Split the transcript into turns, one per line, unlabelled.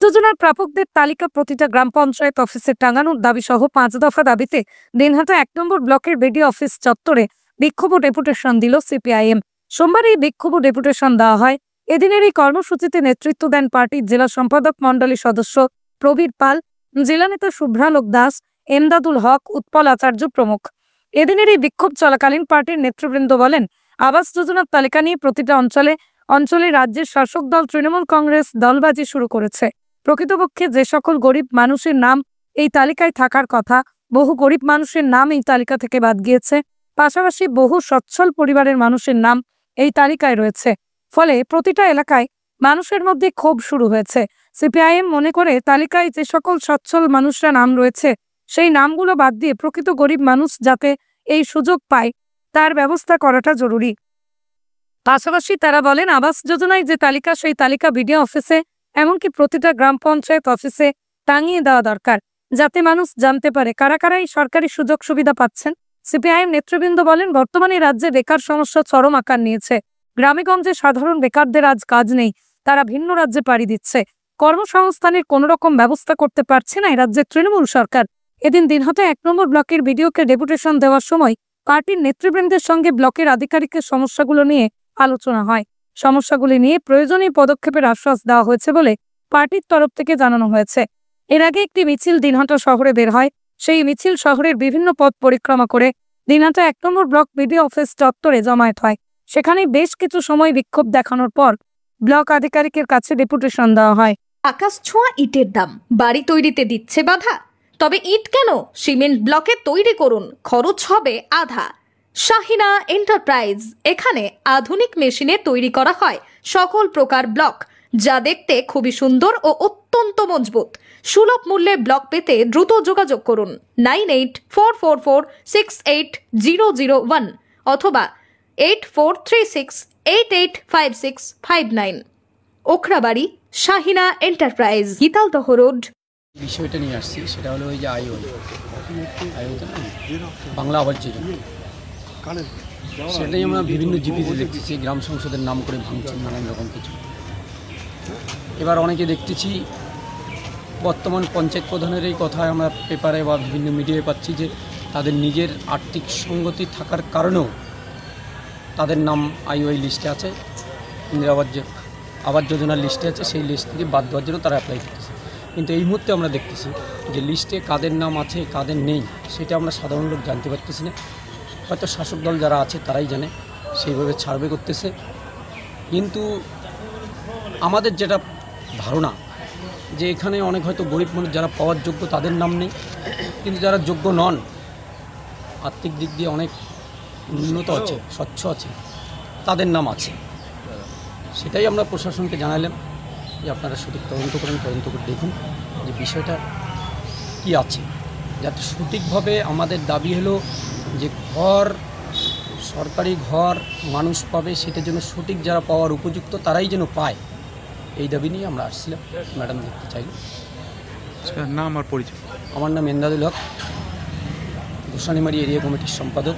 যোজনার প্রাপকদের তালিকা প্রতিটা গ্রাম পঞ্চায়েত অফিসে টাঙানোর দাবি সহ 5 দফা দাবিতে দিনহাটা 1 নম্বর ব্লকের বিডিও অফিস চত্বরে বিক্ষোভ ও ডেপুটেশন দিল সিপিআইএম। সোমবার এই বিক্ষোভ ও ডেপুটেশন দেওয়া হয়। এদিনের এই কর্মসূচিতে নেতৃত্ব দেন পার্টির জেলা সম্পাদক মণ্ডলী সদস্য প্রবীর পাল, জেলা নেতা শুভ্রালোক দাস, এমদাদুল হক, উৎপল আচার্য প্রমুখ। এদিনের এই বিক্ষোভ চলাকালীন পার্টির নেতৃবৃন্দ বলেন, আবাস যোজনার তালিকা নিয়ে প্রতিটা অঞ্চলে রাজ্যের শাসক দল তৃণমূল কংগ্রেস দলবাজি শুরু করেছে। প্রকৃতপক্ষে যে সকল গরিব মানুষের নাম এই তালিকায় থাকার কথা, বহু গরিব মানুষের নাম এই তালিকা থেকে বাদ গিয়েছে। পাশাপাশি বহু সচ্ছল পরিবারের মানুষের নাম এই তালিকায় রয়েছে। ফলে প্রতিটা এলাকায় মানুষের মধ্যে ক্ষোভ শুরু হয়েছে। সিপিআইএম মনে করে তালিকায় যে সকল সচ্ছল মানুষরা নাম রয়েছে সেই নামগুলো বাদ দিয়ে প্রকৃত গরিব মানুষ যাতে এই সুযোগ পায় তার ব্যবস্থা করাটা জরুরি। পাশাপাশি তারা বলেন, আবাস যোজনায় যে তালিকা সেই তালিকা বিডিও অফিসে এমনকি প্রতিটা গ্রাম পঞ্চায়েত অফিসে টাঙিয়ে দেওয়া দরকার, যাতে মানুষ জানতে পারে কারা কারা এই সরকারি সুযোগ সুবিধা পাচ্ছেন। সিপিআইএম নেতৃবৃন্দ বলেন, বর্তমানে রাজ্যে বেকার সমস্যা চরম আকার নিয়েছে। গ্রামেগঞ্জে সাধারণ বেকারদের আজ কাজ নেই, তারা ভিন্ন রাজ্যে পাড়ি দিচ্ছে। কর্মসংস্থানের কোনো রকম ব্যবস্থা করতে পারছে না এই রাজ্যের তৃণমূল সরকার। এদিন দিনহাটা 1 নম্বর ব্লকের বিডিওকে ডেপুটেশন দেওয়ার সময় পার্টির নেতৃবৃন্দের সঙ্গে ব্লকের আধিকারিকের সমস্যাগুলো নিয়ে আলোচনা হয়। সমস্যাগুলি নিয়ে প্রয়োজনীয় পদক্ষেপের আশ্বাস দেওয়া হয়েছে বলে পার্টির তরফ থেকে জানানো হয়েছে। এর আগে একটি মিছিল দিনহাটা শহরে বের হয়। সেই মিছিল শহরের বিভিন্ন পথ পরিক্রমা করে দিনহাটা 1 নম্বর ব্লক বিডিও অফিস চত্বরে জমায়েত হয়। সেখানে বেশ কিছু সময় বিক্ষোভ দেখানোর পর ব্লক আধিকারিকের কাছে ডেপুটেশন দেওয়া হয়।
আকাশ ছোঁয়া ইটের দাম বাড়ি তৈরিতে দিচ্ছে বাধা? তবে ইট কেন, সিমেন্ট ব্লকে তৈরি করুন, খরচ হবে আধা। শাহিনা এন্টারপ্রাইজ, এখানে আধুনিক মেশিনে তৈরি করা হয় সকল প্রকার ব্লক, যা দেখতে খুবই সুন্দর ও অত্যন্ত মজবুত। সুলভ মূল্যে ব্লক পেতে দ্রুত যোগাযোগ করুন 9844468001 অথবা 8436885659। Okhrabari, Shahina enterprise, Gitaldaha road.
বিষয়টা নিয়ে আসছি, সেটা হলো ওই যে বাংলা আবাস যোজনা, সেটাই আমরা বিভিন্ন জিপিতে দেখতেছি গ্রাম সংসদের নাম করে ভাঙছেন নানান রকম কিছু। এবার অনেকে দেখতেছি বর্তমান পঞ্চায়েত প্রধানের এই কথায় আমরা পেপারে বা বিভিন্ন মিডিয়ায় পাচ্ছি যে তাদের নিজের আর্থিক সঙ্গতি থাকার কারণেও তাদের নাম আইওআই লিস্টে আছে, ইন্দিরা আবাস যোজনার লিস্টে আছে, সেই লিস্ট থেকে বাদ দেওয়ার জন্য তারা অ্যাপ্লাই করতেছে। কিন্তু এই মুহূর্তে আমরা দেখতেছি যে লিস্টে কাদের নাম আছে কাদের নেই সেটা আমরা সাধারণ লোক জানতে পারতেছি না। হয়তো শাসক দল যারা আছে তারাই জানে, সেইভাবে সার্ভে করতেছে। কিন্তু আমাদের যেটা ধারণা যে এখানে অনেক হয়তো গরিব মানুষ যারা পাওয়ার যোগ্য তাদের নাম নেই, কিন্তু যারা যোগ্য নন, আর্থিক দিক দিয়ে অনেক উন্নত আছে, স্বচ্ছ আছে, তাদের নাম আছে। সেটাই আমরা প্রশাসনকে জানালাম যে আপনারা সঠিক তদন্ত করেন, তদন্ত করে দেখুন যে বিষয়টা কি আছে, যাতে সঠিকভাবে। আমাদের দাবি হলো যে ঘর, সরকারি ঘর মানুষ পাবে, সেটার জন্য সঠিক যারা পাওয়ার উপযুক্ত তারাই যেন পায়, এই দাবি নিয়ে আমরা আসছিলাম। ম্যাডাম দেখতে চাইল।
নাম আর পরিচয়?
আমার নাম এমদাদুল হক, গোসানিমারি এরিয়া কমিটির সম্পাদক।